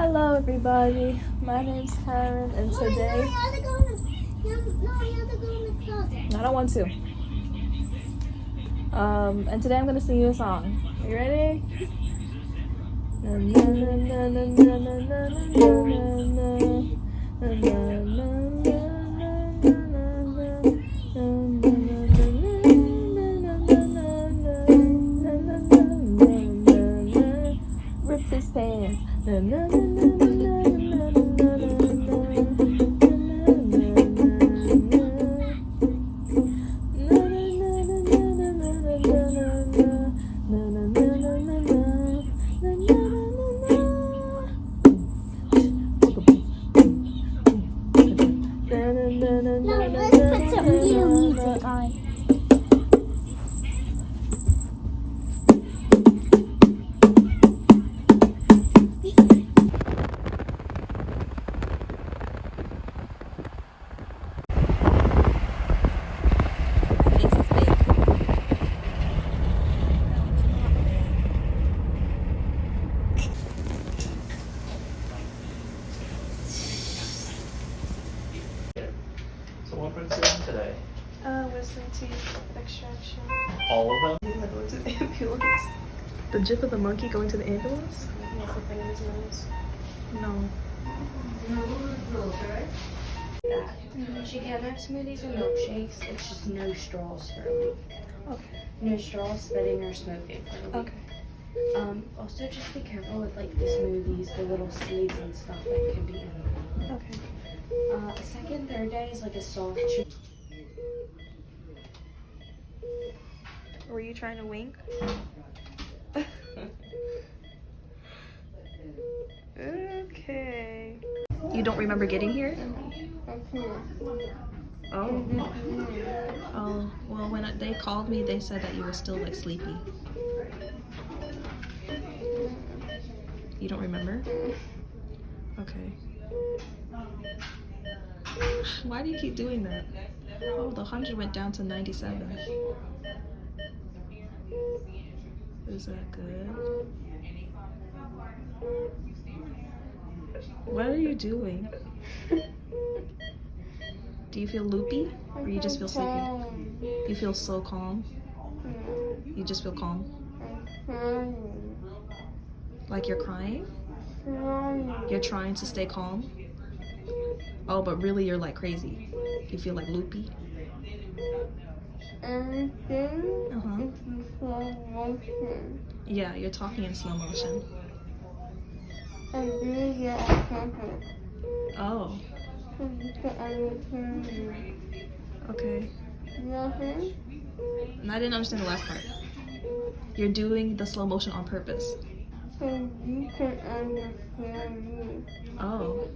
Hello everybody, my name's Karen and today I don't want to. And today I'm gonna sing you a song. Are you ready? Rip his pants. No, let's put some new music on. So what brings you in today? Wisdom teeth extraction. All of them? Going to the ambulance. The jip of the monkey going to the ambulance? He has something in his nose. No. She can have smoothies and milkshakes. It's just no straws for a week. Okay. No straws, spitting, or smoking for a week. Okay. Also, just be careful with like the smoothies, the little seeds and stuff that could be in them. Okay. Second, third day is like a soft chew. Were you trying to wink? Okay. You don't remember getting here? Oh. Oh, well, when they called me, they said that you were still like sleepy. You don't remember? Okay. Why do you keep doing that? Oh, the 100 went down to 97. Is that good? What are you doing? Do you feel loopy? Or you just feel sleepy? You feel so calm? You just feel calm? Like you're crying? You're trying to stay calm? Oh, but really you're like crazy. You feel like loopy? Uh-huh. Yeah, you're talking in slow motion. Oh. Okay. And I didn't understand the last part. You're doing the slow motion on purpose. Oh.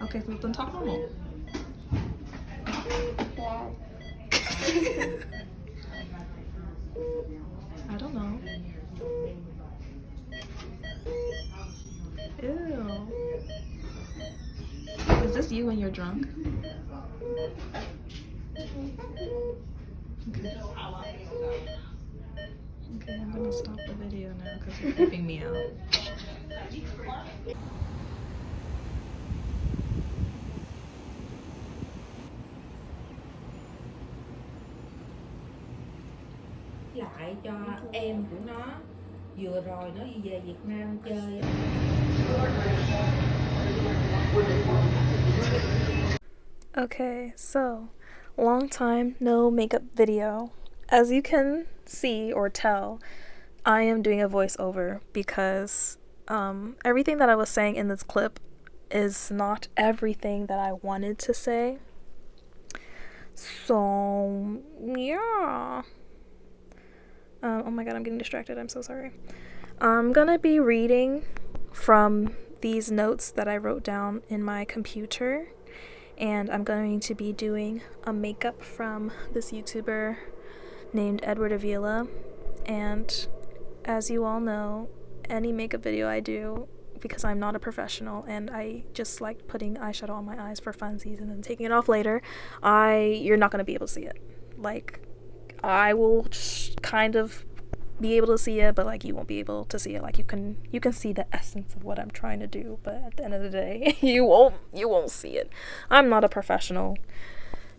Okay, so then talk normal. I don't know. Ew. Is this you when you're drunk? Okay. Okay, I'm gonna stop the video now because you're creeping me out. Lại cho em của nó vừa rồi nó đi về Việt Nam chơi. Okay, so long time no makeup video. As you can see or tell, I am doing a voiceover because everything that I was saying in this clip is not everything that I wanted to say. So yeah. Oh my god, I'm getting distracted. I'm so sorry. I'm gonna be reading from these notes that I wrote down in my computer, and I'm going to be doing a makeup from this YouTuber named Edward Avila. And as you all know, any makeup video I do, because I'm not a professional and I just like putting eyeshadow on my eyes for funsies and then taking it off later, you're not going to be able to see it. Like, I will just kind of be able to see it, but like you won't be able to see it. Like you can see the essence of what I'm trying to do, but at the end of the day, you won't see it. I'm not a professional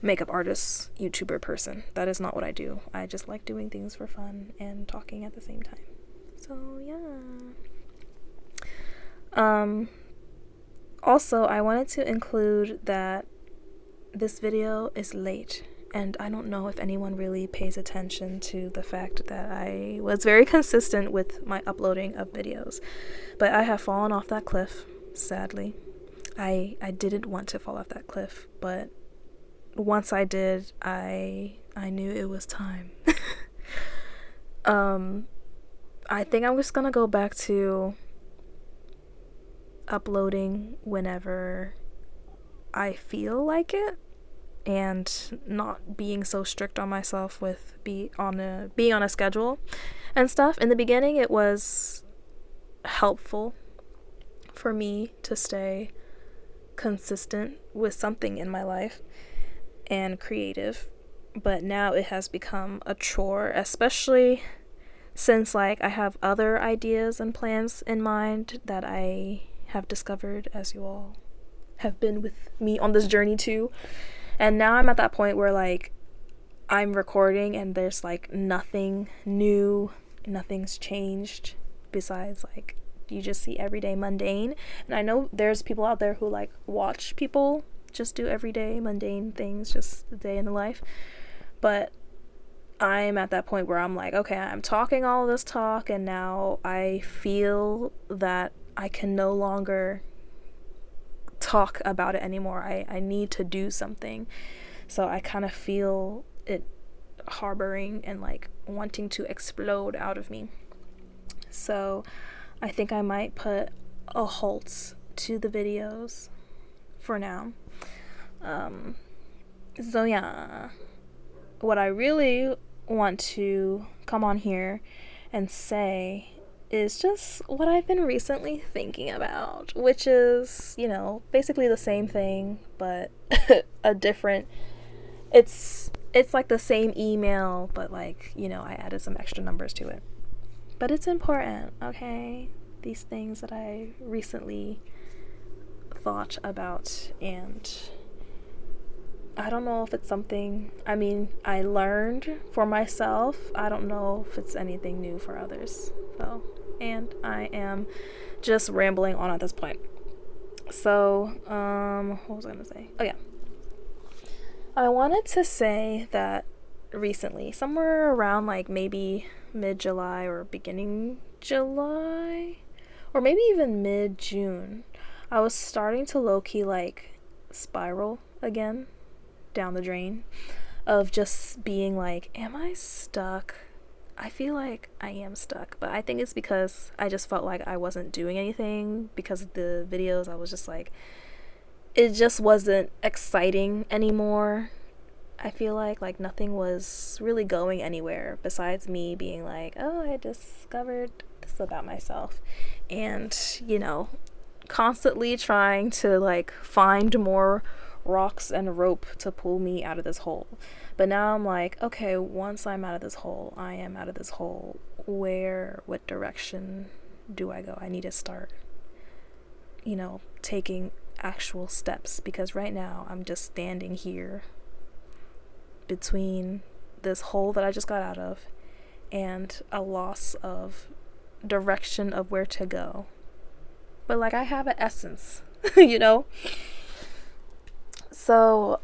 makeup artist, YouTuber person. That is not what I do. I just like doing things for fun and talking at the same time. So yeah. Also, I wanted to include that this video is late, and I don't know if anyone really pays attention to the fact that I was very consistent with my uploading of videos, but I have fallen off that cliff, sadly. I didn't want to fall off that cliff, but once I did, I knew it was time. I think I'm just gonna go back to uploading whenever I feel like it, and not being so strict on myself with being on a schedule and stuff. In the beginning, it was helpful for me to stay consistent with something in my life and creative, but now it has become a chore, especially since like I have other ideas and plans in mind that I have discovered, as you all have been with me on this journey too. And now I'm at that point where like I'm recording and there's like nothing new, nothing's changed besides like you just see everyday mundane. And I know there's people out there who like watch people just do everyday mundane things, just the day in the life, but I'm at that point where I'm like, okay, I'm talking all this talk and now I feel that I can no longer talk about it anymore. I need to do something. So I kind of feel it harboring and like wanting to explode out of me. So I think I might put a halt to the videos for now. So yeah, what I really want to come on here and say is just what I've been recently thinking about, which is, you know, basically the same thing, but a different, it's like the same email, but like, you know, I added some extra numbers to it. But it's important, okay? These things that I recently thought about, and I don't know if it's something, I mean, I learned for myself. I don't know if it's anything new for others, though. And I am just rambling on at this point. So, what was I gonna say? Oh yeah. I wanted to say that recently, somewhere around like maybe mid-July or beginning July, or maybe even mid-June, I was starting to low-key like spiral again down the drain of just being like, am I stuck? I feel like I am stuck, but I think it's because I just felt like I wasn't doing anything because of the videos. I was just like, it just wasn't exciting anymore. I feel like nothing was really going anywhere besides me being like, oh, I discovered this about myself, and, you know, constantly trying to like find more rocks and rope to pull me out of this hole. But now I'm like, okay, once I'm out of this hole, I am out of this hole. What direction do I go? I need to start, you know, taking actual steps, because right now I'm just standing here between this hole that I just got out of and a loss of direction of where to go. But like, I have an essence, you know? So,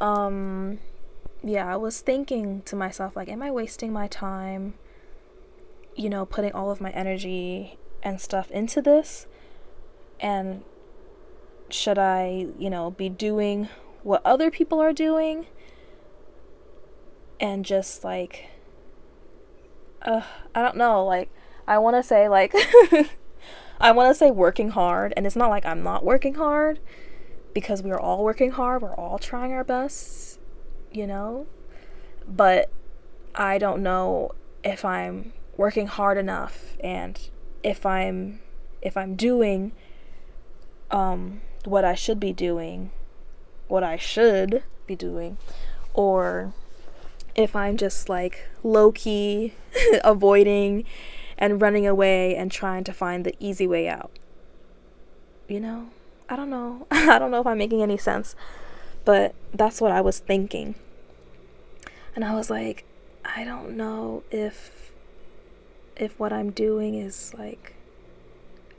yeah, I was thinking to myself, like, am I wasting my time, you know, putting all of my energy and stuff into this? And should I, you know, be doing what other people are doing? And just like, I don't know, like, I want to say like, I want to say working hard, and it's not like I'm not working hard, because we're all working hard, we're all trying our best, you know, but I don't know if I'm working hard enough, and if I'm doing what I should be doing, or if I'm just like low-key avoiding and running away and trying to find the easy way out. You know? I don't know. I don't know if I'm making any sense, but that's what I was thinking. And I was like, I don't know if what I'm doing is like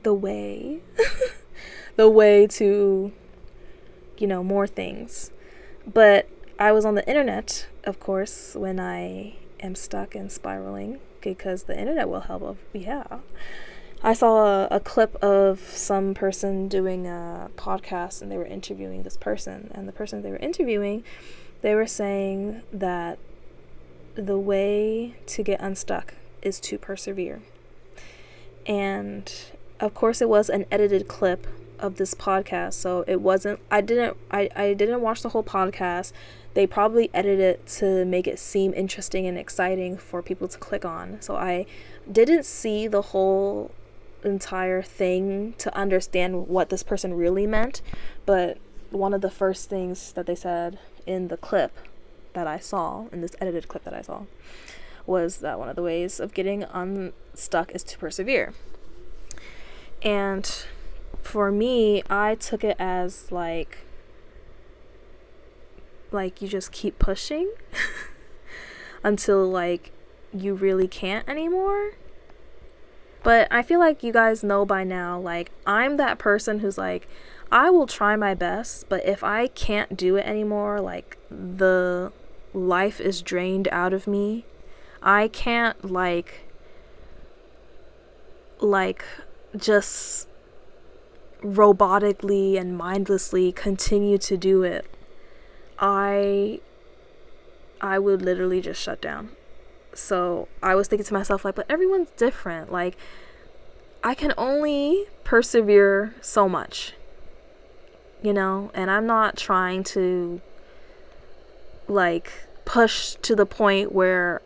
the way the way to, you know, more things. But I was on the internet, of course, when I am stuck and spiraling, because the internet will help. Yeah. I saw a clip of some person doing a podcast, and they were interviewing this person, and the person they were interviewing, they were saying that the way to get unstuck is to persevere. And of course it was an edited clip of this podcast, so it wasn't, I didn't watch the whole podcast. They probably edited it to make it seem interesting and exciting for people to click on, so I didn't see the whole entire thing to understand what this person really meant. But one of the first things that they said in the clip that I saw, in this edited clip that I saw, was that one of the ways of getting unstuck is to persevere. And for me, I took it as like you just keep pushing until like you really can't anymore. But I feel like you guys know by now, like, I'm that person who's like, I will try my best, but if I can't do it anymore, like, the life is drained out of me, I can't, like, just robotically and mindlessly continue to do it. I would literally just shut down. So I was thinking to myself, like, but everyone's different. Like, I can only persevere so much, you know? And I'm not trying to, like, push to the point where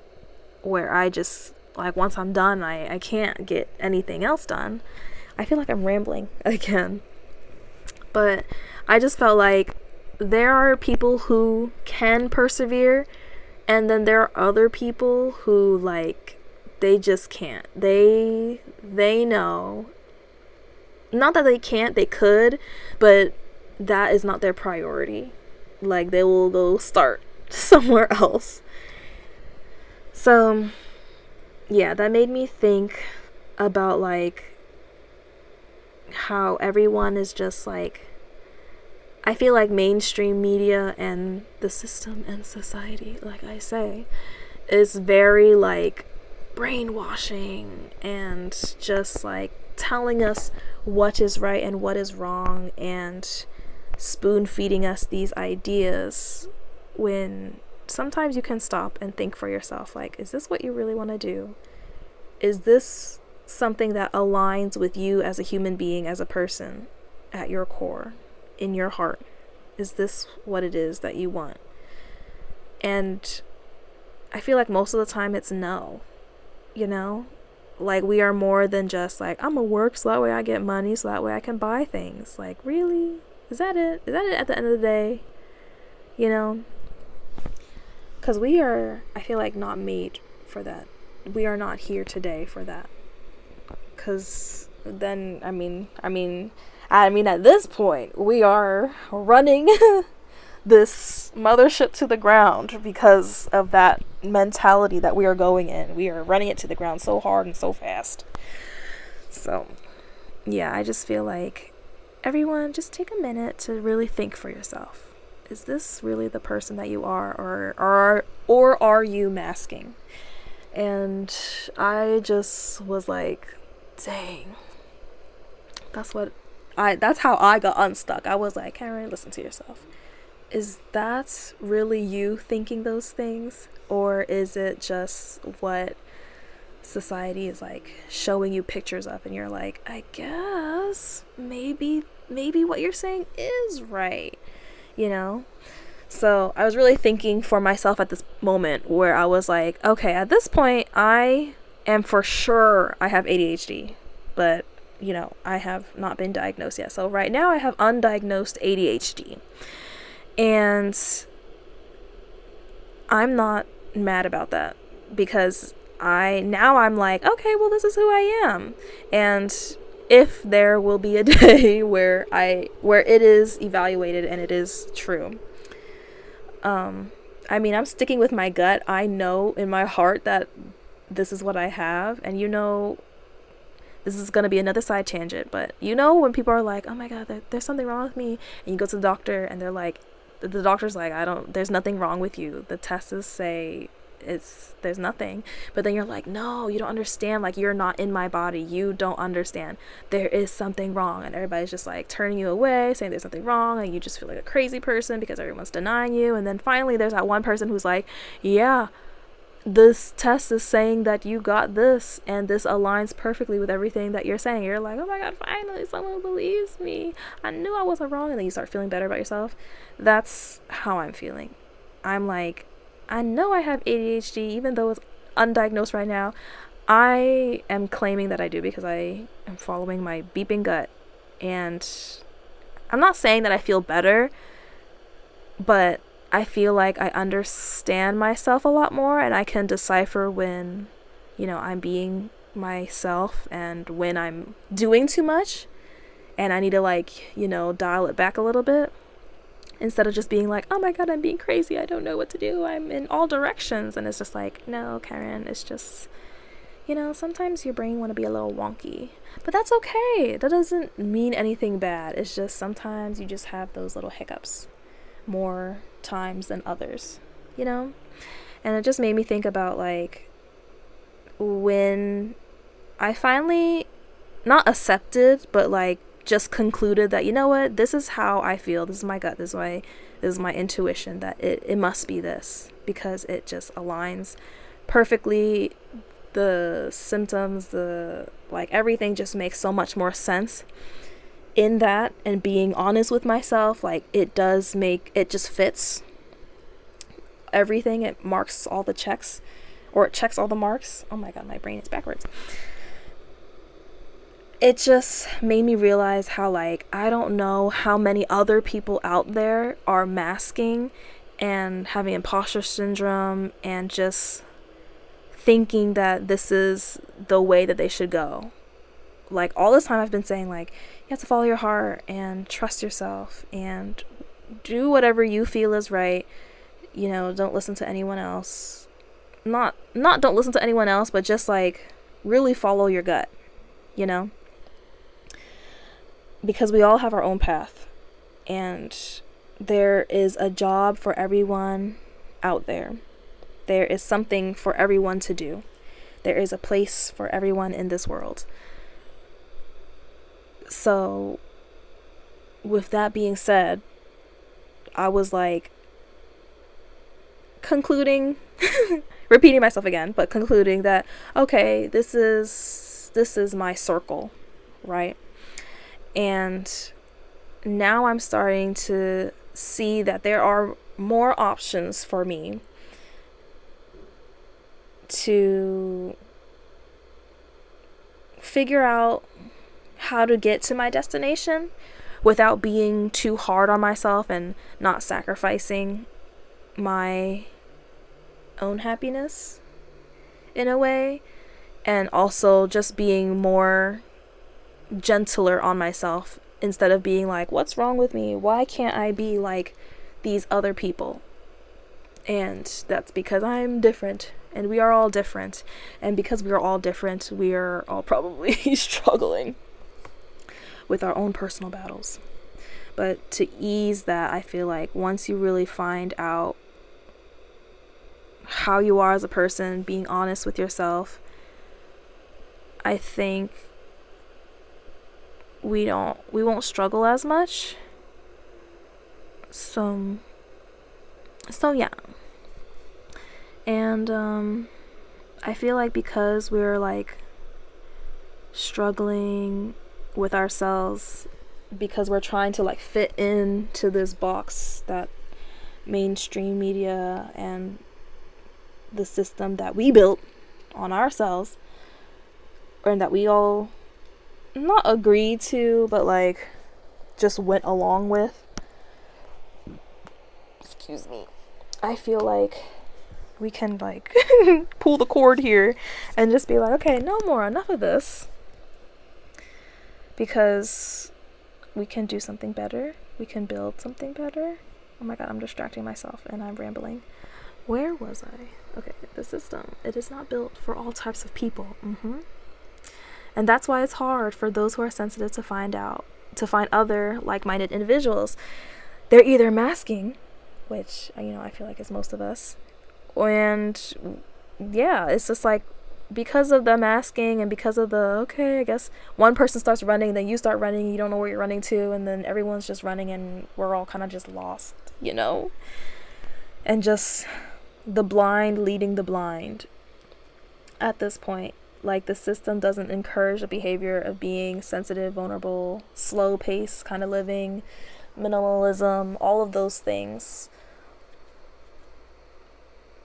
I just, like, once I'm done, I can't get anything else done. I feel like I'm rambling again. But I just felt like there are people who can persevere, and then there are other people who, like, they just can't. They know. Not that they can't, they could, but that is not their priority. Like, they will go start somewhere else. So, yeah, that made me think about, like, how everyone is just, like, I feel like mainstream media and the system and society, like I say, is very, like, brainwashing and just, like, telling us what is right and what is wrong and spoon feeding us these ideas, when sometimes you can stop and think for yourself, like, is this what you really want to do? Is this something that aligns with you as a human being, as a person, at your core? In your heart, is this what it is that you want? And I feel like most of the time it's no, you know? Like, we are more than just like, I'm gonna work so that way I get money, so that way I can buy things. Like, really? Is that it? Is that it at the end of the day? You know? Because we are, I feel like, not made for that. We are not here today for that. Because then, I mean, at this point, we are running this mothership to the ground because of that mentality that we are going in. We are running it to the ground so hard and so fast. So, yeah, I just feel like everyone, just take a minute to really think for yourself. Is this really the person that you are, or are you masking? And I just was like, dang, that's how I got unstuck. I was like, Karen, listen to yourself. Is that really you thinking those things? Or is it just what society is, like, showing you pictures of, and you're like, I guess maybe what you're saying is right, you know? So I was really thinking for myself at this moment, where I was like, okay, at this point, I am for sure I have ADHD, but, you know, I have not been diagnosed yet. So right now I have undiagnosed ADHD, and I'm not mad about that, because I'm like, okay, well, this is who I am. And if there will be a day where it is evaluated and it is true. I mean, I'm sticking with my gut. I know in my heart that this is what I have. And this is going to be another side tangent, but when people are like, oh my God, there's something wrong with me. And you go to the doctor and they're like, the doctor's like, there's nothing wrong with you. The tests say there's nothing. But then you're like, no, you don't understand. Like, you're not in my body. You don't understand. There is something wrong. And everybody's just like turning you away, saying there's something wrong. And you just feel like a crazy person because everyone's denying you. And then finally there's that one person who's like, yeah, this test is saying that you got this, and this aligns perfectly with everything that you're saying. You're like, oh my God, finally someone believes me. I knew I wasn't wrong. And then you start feeling better about yourself. That's how I'm feeling. I'm like, I know I have ADHD, even though it's undiagnosed right now. I am claiming that I do because I am following my beeping gut. And I'm not saying that I feel better, but I feel like I understand myself a lot more, and I can decipher when, I'm being myself and when I'm doing too much and I need to dial it back a little bit, instead of just being like, oh my God, I'm being crazy. I don't know what to do. I'm in all directions. And it's just like, no, Karen, it's just, sometimes your brain want to be a little wonky, but that's okay. That doesn't mean anything bad. It's just sometimes you just have those little hiccups more times than others, and it just made me think about like when I finally not accepted but like just concluded that, what, this is how I feel, this is my gut, this is my intuition, that it must be this, because it just aligns perfectly. The symptoms, everything just makes so much more sense in that, and being honest with myself, like it just fits everything. It marks all the checks, or it checks all the marks. Oh my God, my brain is backwards. It just made me realize how I don't know how many other people out there are masking and having imposter syndrome and just thinking that this is the way that they should go. Like, all this time I've been saying, like, you have to follow your heart and trust yourself and do whatever you feel is right. Don't listen to anyone else. Not don't listen to anyone else, but just really follow your gut, because we all have our own path, and there is a job for everyone out there. There is something for everyone to do. There is a place for everyone in this world. So, with that being said, I was concluding, repeating myself again, but concluding that, okay, this is my circle, right? And now I'm starting to see that there are more options for me to figure out how to get to my destination without being too hard on myself and not sacrificing my own happiness in a way, and also just being more gentler on myself instead of being like, what's wrong with me? Why can't I be like these other people? And that's because I'm different, and we are all different, and because we are all different, we are all probably struggling with our own personal battles. But to ease that, I feel like once you really find out how you are as a person, being honest with yourself, I think we won't struggle as much. So yeah. And I feel like because we're struggling with ourselves, because we're trying to fit into this box that mainstream media and the system that we built on ourselves, or that we all not agreed to, but just went along with. Excuse me. I feel like we can like pull the cord here and just be like, okay, no more, enough of this. Because we can do something better. We can build something better. Oh my god, I'm distracting myself and I'm rambling. Where was I? Okay, the system. It is not built for all types of people. And that's why it's hard for those who are sensitive to find other like-minded individuals. They're either masking, which, I feel like is most of us. And yeah, it's just like, because of the masking and because of okay, I guess one person starts running, then you start running, you don't know where you're running to, and then everyone's just running and we're all kind of just lost, and just the blind leading the blind at this point. Like, the system doesn't encourage the behavior of being sensitive, vulnerable, slow pace kind of living, minimalism, all of those things.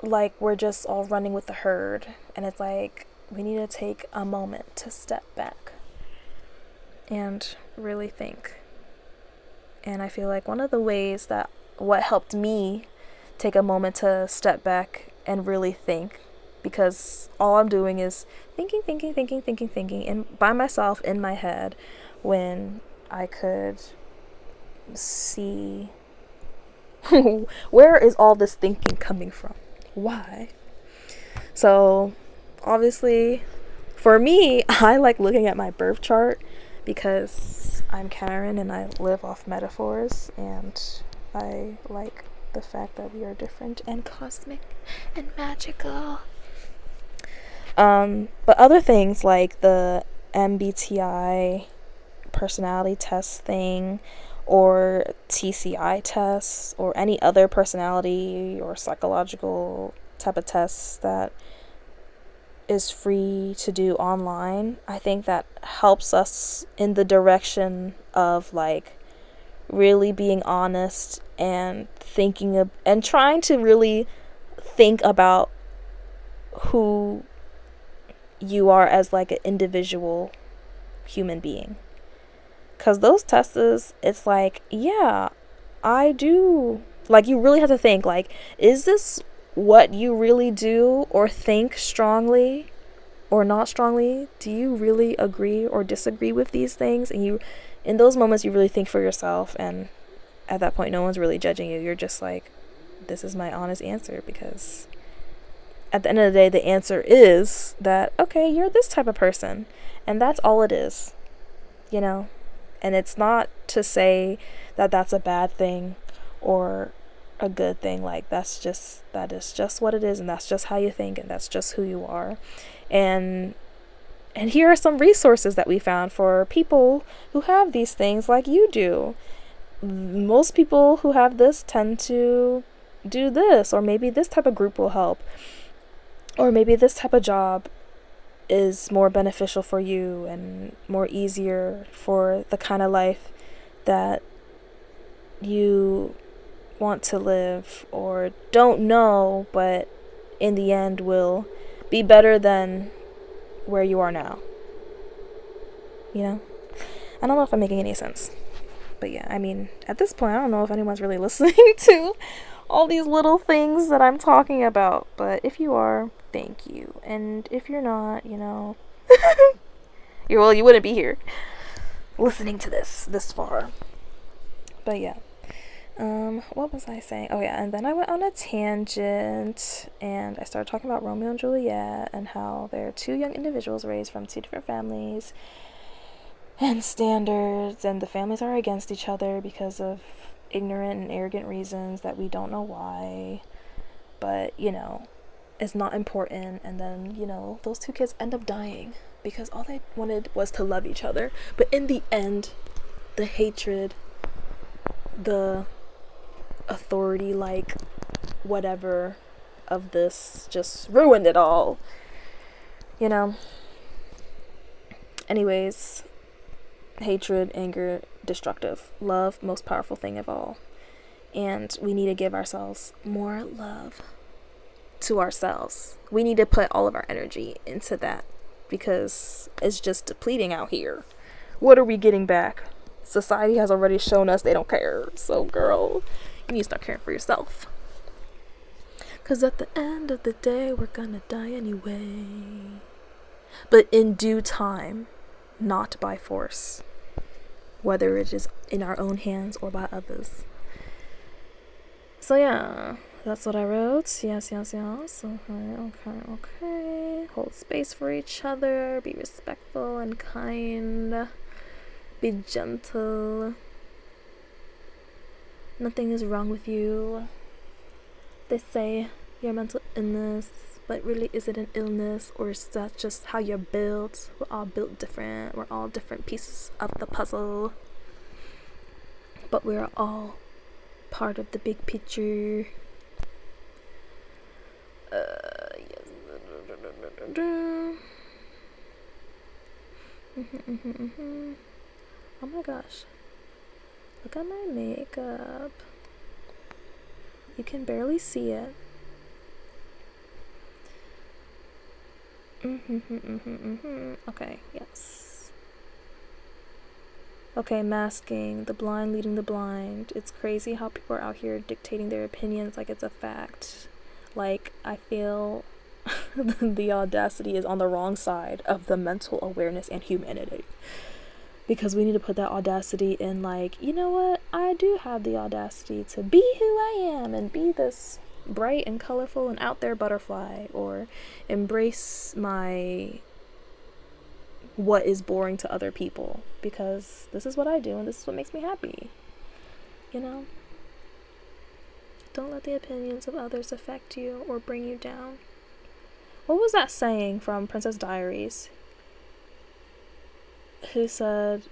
Like, we're just all running with the herd, and it's like, we need to take a moment to step back and really think. And I feel like one of the ways that what helped me take a moment to step back and really think, because all I'm doing is thinking and by myself in my head, when I could see where is all this thinking coming from? Why? So obviously for me, I like looking at my birth chart because I'm Karen and I live off metaphors, and I like the fact that we are different and cosmic and magical. But other things like the MBTI personality test thing, or TCI tests, or any other personality or psychological type of tests that is free to do online, I think that helps us in the direction of like really being honest and and trying to really think about who you are as like an individual human being. Because those tests, it's like, yeah, I do. Like, you really have to think, like, is this what you really do or think strongly or not strongly? Do you really agree or disagree with these things? And in those moments, you really think for yourself. And at that point, no one's really judging you. You're just like, this is my honest answer. Because at the end of the day, the answer is that, okay, you're this type of person. And that's all it is, And it's not to say that that's a bad thing or a good thing. Like, that is just what it is, and that's just how you think, and that's just who you are. And here are some resources that we found for people who have these things like you do. Most people who have this tend to do this, or maybe this type of group will help, or maybe this type of job is more beneficial for you and more easier for the kind of life that you want to live or don't know, but in the end will be better than where you are now. I don't know if I'm making any sense, but yeah, I mean, at this point, I don't know if anyone's really listening to all these little things that I'm talking about, but if you are, thank you. And if you're not, you wouldn't be here listening to this far. But yeah, what was I saying? Oh yeah, and then I went on a tangent and I started talking about Romeo and Juliet and how they're two young individuals raised from two different families and standards, and the families are against each other because of ignorant and arrogant reasons that we don't know why, but it's not important. And then those two kids end up dying because all they wanted was to love each other, but in the end, the hatred, the authority, like whatever of this just ruined it all. Anyways, hatred, anger, destructive. Love, most powerful thing of all. And we need to give ourselves more love to ourselves. We need to put all of our energy into that because it's just depleting out here. What are we getting back? Society has already shown us they don't care. So girl, you need to start caring for yourself. 'Cause at the end of the day, we're gonna die anyway. But in due time, not by force. Whether it is in our own hands or by others. So yeah, that's what I wrote. Yes. Okay. Hold space for each other. Be respectful and kind. Be gentle. Nothing is wrong with you. They say your mental illness, but really is it an illness, or is that just how you're built? We're all built different. We're all different pieces of the puzzle. But we're all part of the big picture. Oh my gosh. Look at my makeup. You can barely see it. Okay, yes. Okay, masking, the blind leading the blind. It's crazy how people are out here dictating their opinions like it's a fact. Like, I feel the audacity is on the wrong side of the mental awareness and humanity. Because we need to put that audacity in, like, you know what? I do have the audacity to be who I am and be this bright and colorful and out there butterfly, or embrace my what is boring to other people, because this is what I do and this is what makes me happy. You know? Don't let the opinions of others affect you or bring you down. What was that saying from Princess Diaries? Who said,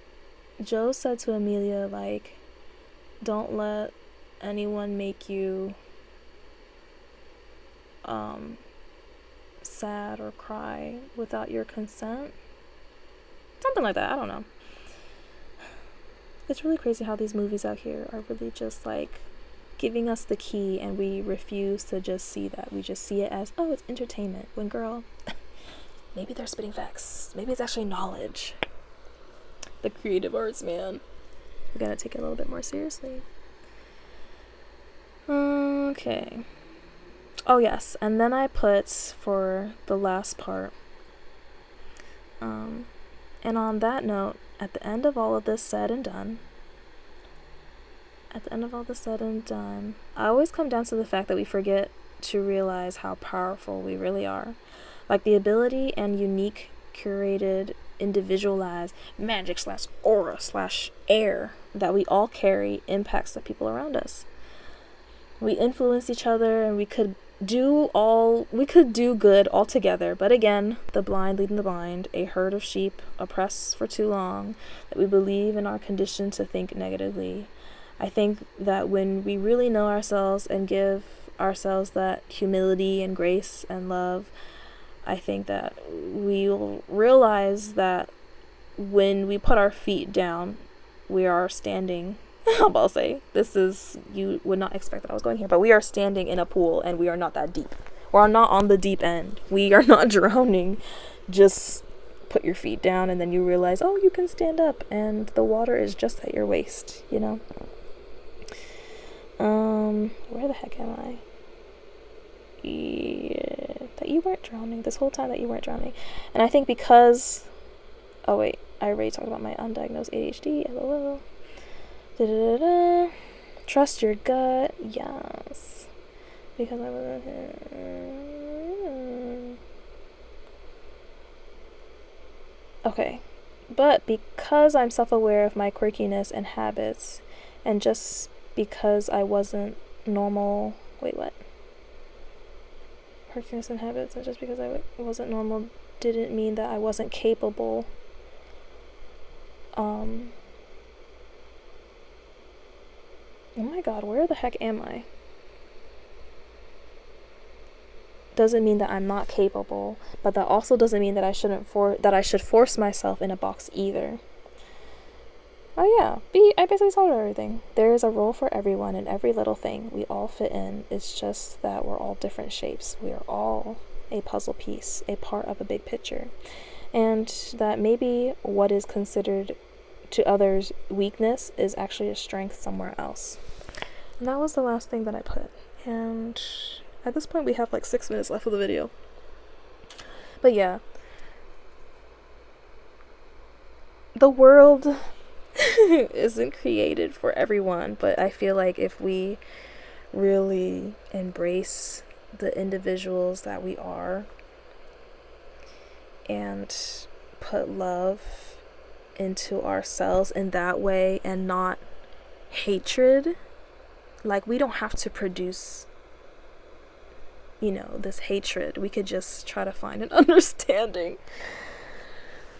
Joe said to Amelia, like, don't let anyone make you sad or cry without your consent. Something like that, I don't know. It's really crazy how these movies out here are really just like giving us the key, and we refuse to just see that. We just see it as, oh, it's entertainment. When, girl, maybe they're spitting facts. Maybe it's actually knowledge. The creative arts, man. We gotta take it a little bit more seriously. Okay. Oh, yes. And then I put for the last part. And on that note, at the end of all of this said and done, I always come down to the fact that we forget to realize how powerful we really are. Like, the ability and unique, curated, individualized magic / aura / air that we all carry impacts the people around us. We influence each other, and we could do good all together, but again, the blind leading the blind, a herd of sheep oppressed for too long, that we believe in our condition to think negatively. I think that when we really know ourselves and give ourselves that humility and grace and love, I think that we'll realize that when we put our feet down, we are standing. I'll say, you would not expect that I was going here, but we are standing in a pool and we are not that deep. We're not on the deep end. We are not drowning. Just put your feet down and then you realize, oh, you can stand up and the water is just at your waist, you know? Where the heck am I? Yeah, that you weren't drowning. This whole time that you weren't drowning. And I think because, oh wait, I already talked about my undiagnosed ADHD, lol. Trust your gut, yes. Because I was okay. But because I'm self-aware of my quirkiness and habits, and just because I wasn't normal, quirkiness and habits, and just because I wasn't normal didn't mean that I wasn't capable. Oh my god, where the heck am I? Doesn't mean that I'm not capable, but that also doesn't mean that I should force myself in a box either. Oh yeah, I basically told her everything. There is a role for everyone in every little thing. We all fit in. It's just that we're all different shapes. We are all a puzzle piece, a part of a big picture. And that maybe what is considered to others weakness is actually a strength somewhere else. And that was the last thing that I put. And At this point, we have like 6 minutes left of the video. But yeah. The world isn't created for everyone, but I feel like if we really embrace the individuals that we are and put love into ourselves in that way and not hatred, like we don't have to produce, you know, this hatred. We could just try to find an understanding.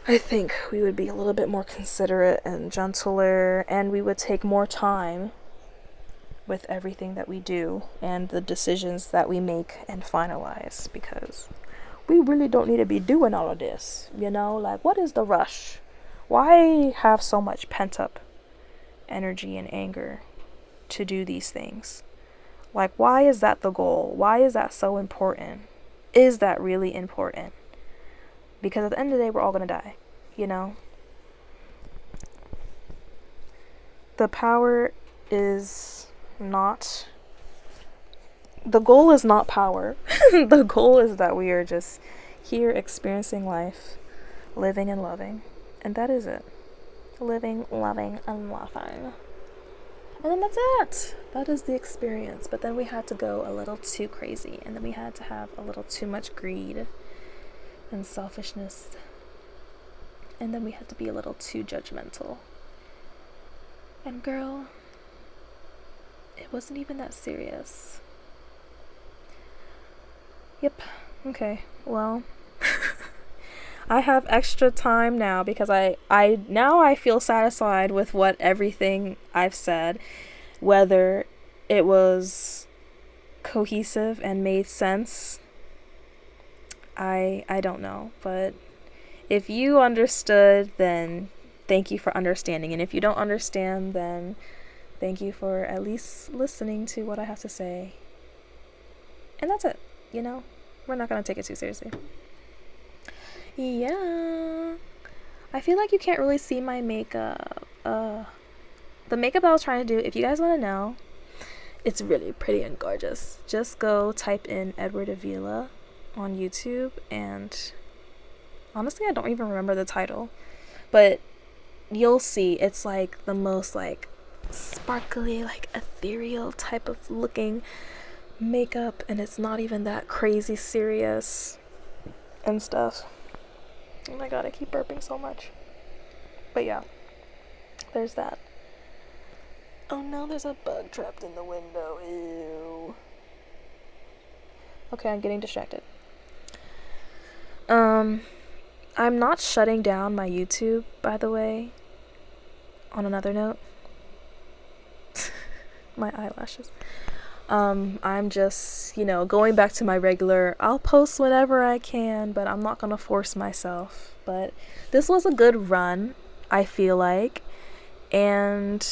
I think we would be a little bit more considerate and gentler, and we would take more time with everything that we do and the decisions that we make and finalize, because we really don't need to be doing all of this, you know? Like, what is the rush? Why have so much pent-up energy and anger to do these things? Like, why is that the goal? Why is that so important? Is that really important? Because at the end of the day, we're all gonna die, you know? The power is not... The goal is not power. The goal is that we are just here experiencing life, living and loving. And that is it. Living, loving, and laughing. And then that's it. That is the experience. But then we had to go a little too crazy. And then we had to have a little too much greed and selfishness. And then we had to be a little too judgmental. And girl, it wasn't even that serious. Yep. Okay. Well, I have extra time now because I feel satisfied with what everything I've said, whether it was cohesive and made sense. I don't know, but if you understood, then thank you for understanding, and if you don't understand, then thank you for at least listening to what I have to say. And that's it, you know? We're not gonna take it too seriously. Yeah. I feel like you can't really see my makeup. The makeup I was trying to do, if you guys want to know, it's really pretty and gorgeous. Just go type in Edward Avila on YouTube, and honestly, I don't even remember the title, but you'll see it's like the most like sparkly, like ethereal type of looking makeup, and it's not even that crazy serious and stuff. Oh my god, I keep burping so much. But yeah, there's that. Oh no, there's a bug trapped in the window. Ew. Okay, I'm getting distracted. I'm not shutting down my YouTube, by the way. On another note. My eyelashes. I'm just, you know, going back to my regular, I'll post whenever I can, but I'm not gonna force myself. But this was a good run, I feel like, and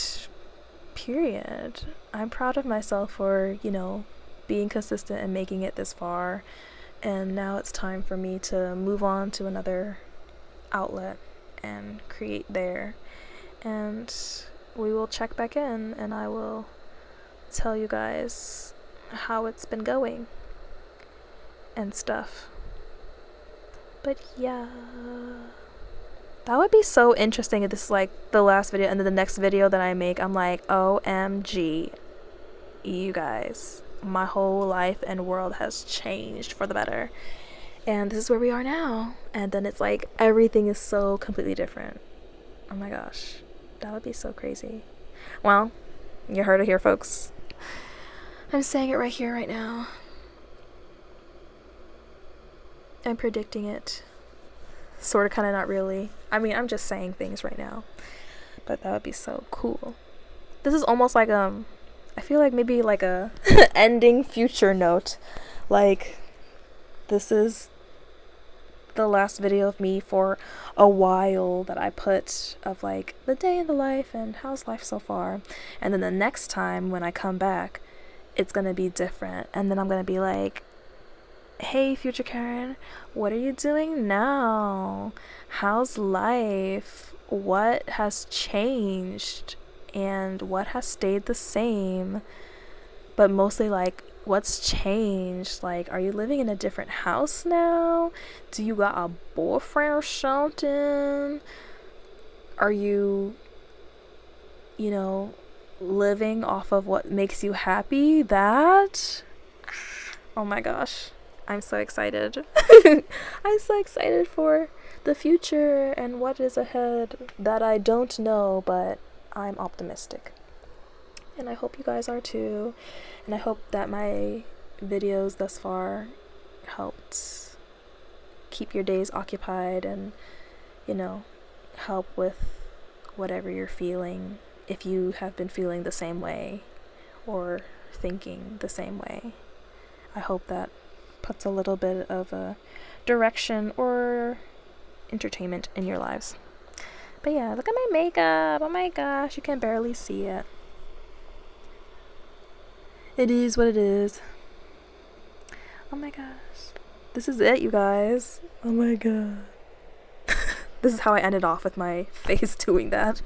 period. I'm proud of myself for, you know, being consistent and making it this far, and now it's time for me to move on to another outlet and create there, and we will check back in, and I will tell you guys how it's been going and stuff. But yeah, that would be so interesting if this is like the last video, and then the next video that I make, I'm like, OMG, you guys, my whole life and world has changed for the better, and this is where we are now. And then it's like everything is so completely different. Oh my gosh, that would be so crazy. Well, you heard it here, folks. I'm saying it right here, right now. I'm predicting it. Sort of, kind of, not really. I mean, I'm just saying things right now. But that would be so cool. This is almost like, I feel like maybe like a ending future note. Like, this is the last video of me for a while that I put of like the day in the life and how's life so far. And then the next time when I come back, it's gonna be different, and then I'm gonna be like, hey future Karen, what are you doing now? How's life? What has changed? And what has stayed the same? But mostly like what's changed? Like, are you living in a different house now? Do you got a boyfriend or something? Are you, you know, living off of what makes you happy? That? Oh my gosh. I'm so excited. I'm so excited for the future and what is ahead that I don't know, but I'm optimistic. And I hope you guys are too. And I hope that my videos thus far helped keep your days occupied and, you know, help with whatever you're feeling, if you have been feeling the same way or thinking the same way. I hope that puts a little bit of a direction or entertainment in your lives. But yeah, look at my makeup. Oh my gosh, you can barely see it. It is what it is. Oh my gosh. This is it, you guys. Oh my god. This is how I ended off with my face doing that.